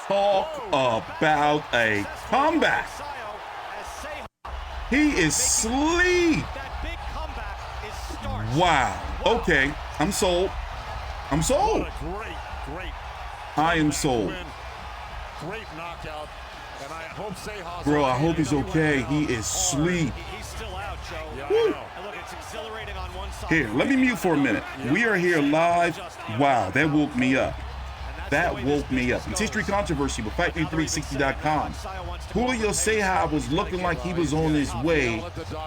Talk about a comeback. He is sleep. Wow. Okay. I'm sold. I'm sold. I am sold. Great knockout. And I hope Ceja's bro, I hope he's okay. He is sleep. He's still out, Joe. Yeah, look, it's exhilarating on one side. Here, let me mute for a minute. We are here live. Wow, that woke me up. That woke me up. It's history controversy with FightMe360.com. Julio Ceja was looking like he was on his way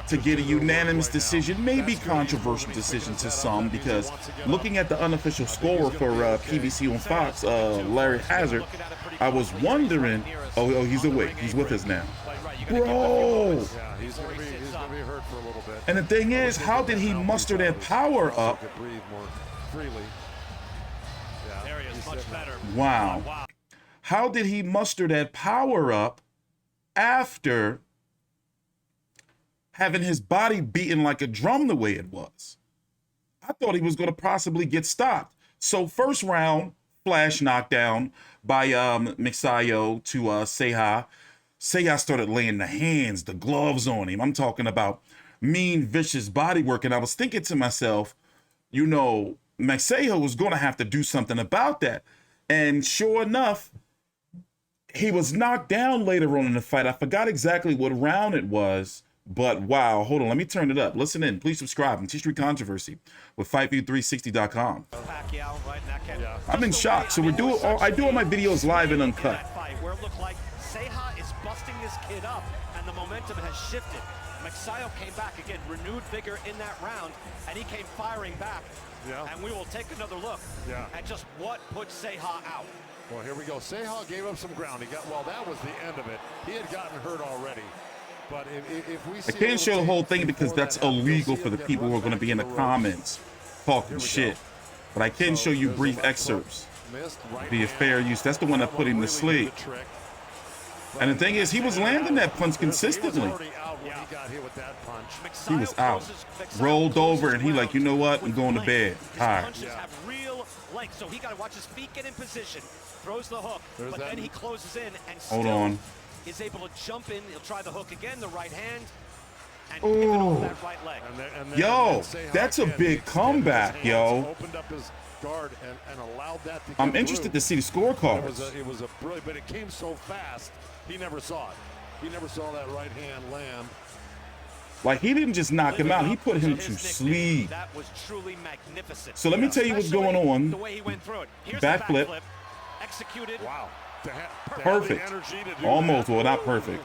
to get a unanimous decision, maybe controversial decision to some, because looking at the unofficial scorer for PBC on Fox, Larry Hazard, I was wondering, oh, he's awake. He's with us now. Bro. Yeah, he's gonna be hurt for a little bit. And the thing is, how did he muster that power up? Breathe more freely. There he is, much better. Wow. How did he muster that power up after having his body beaten like a drum the way it was? I thought he was going to possibly get stopped. So first round, flash knockdown by Magsayo to Ceja. Ceja started laying the hands, the gloves on him. I'm talking about mean, vicious body work. And I was thinking to myself, you know, Magsayo was going to have to do something about that. And sure enough, he was knocked down later on in the fight. I forgot exactly what round it was, but wow. Hold on, let me turn it up. Listen in. Please subscribe. It's History Controversy with FightView360.com. I'm in shock. So I do all my videos live and uncut. Where it looked like Ceja is busting this kid up, and the momentum has shifted. Magsayo came back again, renewed vigor in that round, and he came firing back. Yeah. And we will take another look at just what put Ceja out. Well, here we go. Ceja gave up some ground. Well, that was the end of it. He had gotten hurt already. But if we see I can't show the whole thing because that's illegal for the people who are going to be in the comments talking shit. But I can show you brief excerpts. Be a fair use. That's the one that put him to sleep. And the thing is, he was landing that punch consistently. He was out. Rolled over, and he like, you know what? I'm going to bed. Tired. Punches have real length, so he got to watch his feet get in position. Throws the hook, but then he closes in and still is able to jump in. He'll try the hook again, the right hand, and pivot off that right leg. Yo, that's a big comeback, yo. Opened up his guard and allowed that to I'm interested to see the scorecards. It was a brilliant, but it came so fast, he never saw it. He never saw that right hand land. Like, he didn't just knock him out, he put him to sleep. That was truly magnificent. So let me tell you what's going on. The way he went through it. Here's Backflip. the backflip. Executed. Wow. Perfect. Almost, well, not perfect.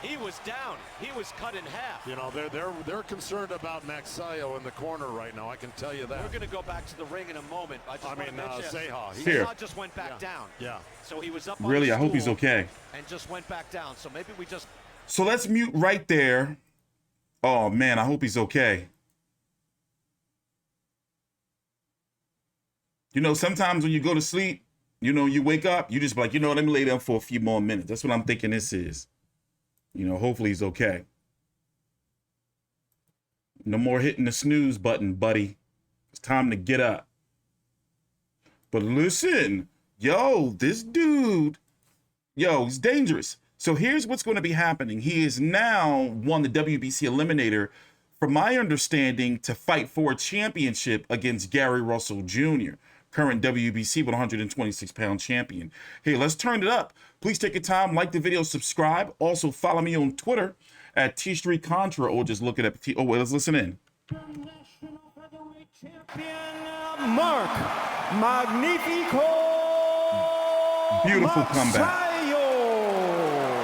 He was down. He was cut in half. You know, they're concerned about Magsayo in the corner right now. I can tell you that. We're going to go back to the ring in a moment. Ceja. Ceja just went back down. Yeah. So he was up. Really, on I hope he's okay. And just went back down. So maybe we just. So let's mute right there. Oh man, I hope he's okay. You know, sometimes when you go to sleep, you know, you wake up, you just be like, you know, let me lay down for a few more minutes. That's what I'm thinking this is. You know, hopefully he's okay. No more hitting the snooze button, buddy. It's time to get up. But listen, yo, this dude, yo, he's dangerous. So here's what's going to be happening. He is now won the WBC Eliminator, from my understanding, to fight for a championship against Gary Russell Jr., current WBC 126-pound champion. Hey, let's turn it up. Please take your time, like the video, subscribe. Also, follow me on Twitter at T-Street-Contra, or just look it up. Oh, wait, let's listen in. National Featherweight Champion Mark Magnifico. Beautiful comeback.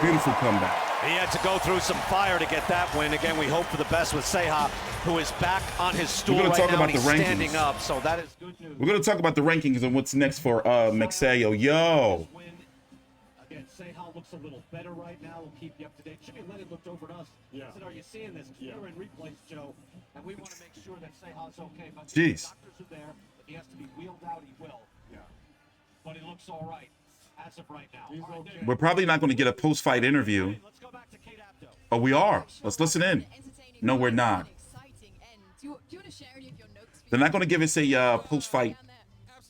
Beautiful comeback. He had to go through some fire to get that win. Again, we hope for the best with Ceja, who is back on his stool right now, and he's standing up. So that is good news. We're going to talk about the rankings and what's next for Magsayo. Yo. Again, Ceja looks a little better right now. We'll keep you up to date. Jimmy Lennon looked over at us. Yeah. Said, are you seeing this? We're in replays, Joe. And we want to make sure that Ceja's okay. But Jeez. The doctors are there. If he has to be wheeled out, he will. Yeah. But he looks all right as of right now. All right, We're probably not going to get a post-fight interview. Let's go back to Kate Abdo. Oh, we are. Let's listen in. No, we're not. They're not going to give us a post-fight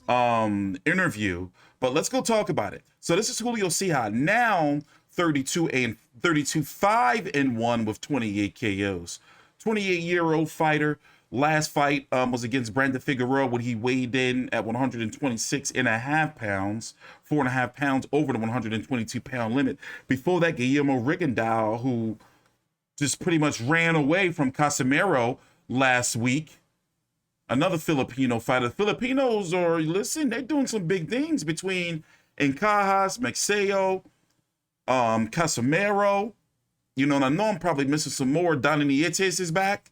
interview, but let's go talk about it. So this is Julio Ceja, now 5-1 with 28 KOs. 28-year-old fighter. Last fight was against Brandon Figueroa when he weighed in at 126.5 pounds, 4.5 pounds over the 122-pound limit. Before that, Guillermo Rigondeaux, who just pretty much ran away from Casimero last week. Another Filipino fighter. The Filipinos are, listen, they're doing some big things between Encajas, Magsayo, Casimero. You know, and I know I'm probably missing some more. Donnie Nietes is back.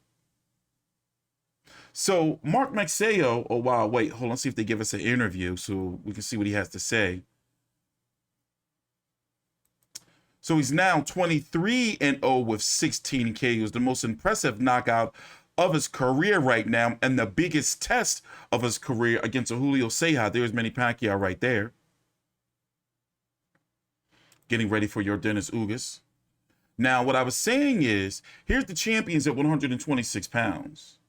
So Mark Magsayo, oh wow, wait, hold on, see if they give us an interview so we can see what he has to say. So he's now 23-0 with 16 KOs, the most impressive knockout of his career right now, and the biggest test of his career against a Julio Ceja. There's Manny Pacquiao right there. Getting ready for Yordenis Ugas. Now, what I was saying is, here's the champions at 126 pounds.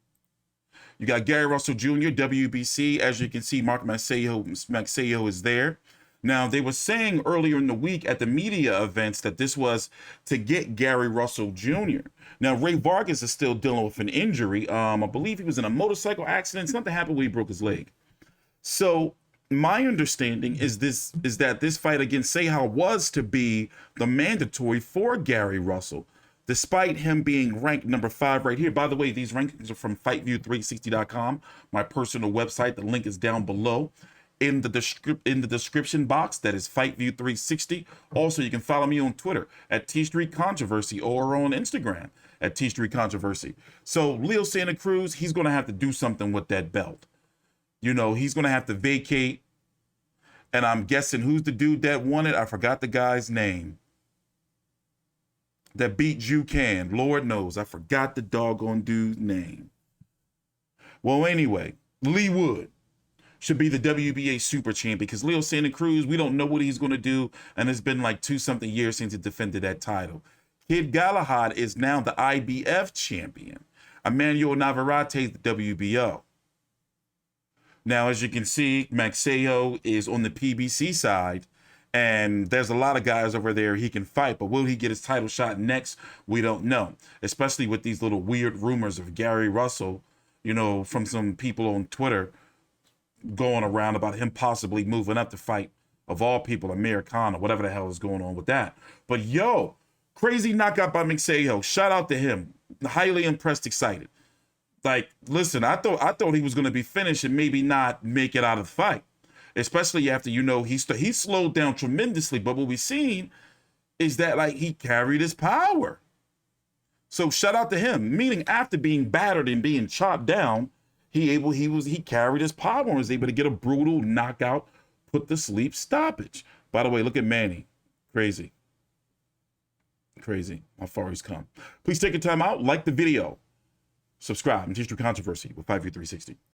You got Gary Russell Jr., WBC. As you can see, Mark Magsayo is there. Now, they were saying earlier in the week at the media events that this was to get Gary Russell Jr. Now, Ray Vargas is still dealing with an injury. I believe he was in a motorcycle accident. Something happened when he broke his leg. So my understanding is that this fight against Ceja was to be the mandatory for Gary Russell, despite him being ranked number 5 right here. By the way, these rankings are from FightView360.com, my personal website. The link is down below in the description box. That is FightView360. Also, you can follow me on Twitter at T Street Controversy or on Instagram at T Street Controversy. So Leo Santa Cruz, he's going to have to do something with that belt. You know, he's going to have to vacate. And I'm guessing who's the dude that won it? I forgot the guy's name. That beat Jucan. Lord knows, I forgot the doggone dude's name. Well, anyway, Lee Wood should be the WBA super champ because Leo Santa Cruz, we don't know what he's going to do. And it's been like 2-something years since he defended that title. Kid Galahad is now the IBF champion. Emmanuel Navarrete is the WBO. Now, as you can see, Magsayo is on the PBC side. And there's a lot of guys over there he can fight, but will he get his title shot next? We don't know, especially with these little weird rumors of Gary Russell, you know, from some people on Twitter going around about him possibly moving up to fight, of all people, Amir Khan or whatever the hell is going on with that. But yo, crazy knockout by Magsayo. Shout out to him. Highly impressed, excited. Like, listen, I thought he was going to be finished and maybe not make it out of the fight. Especially after, you know, he slowed down tremendously. But what we've seen is that, like, he carried his power. So shout out to him. Meaning after being battered and being chopped down, he carried his power and was able to get a brutal knockout, put to sleep stoppage. By the way, look at Manny. Crazy. Crazy how far he's come. Please take your time out, like the video, subscribe, and teach your controversy with FightView360.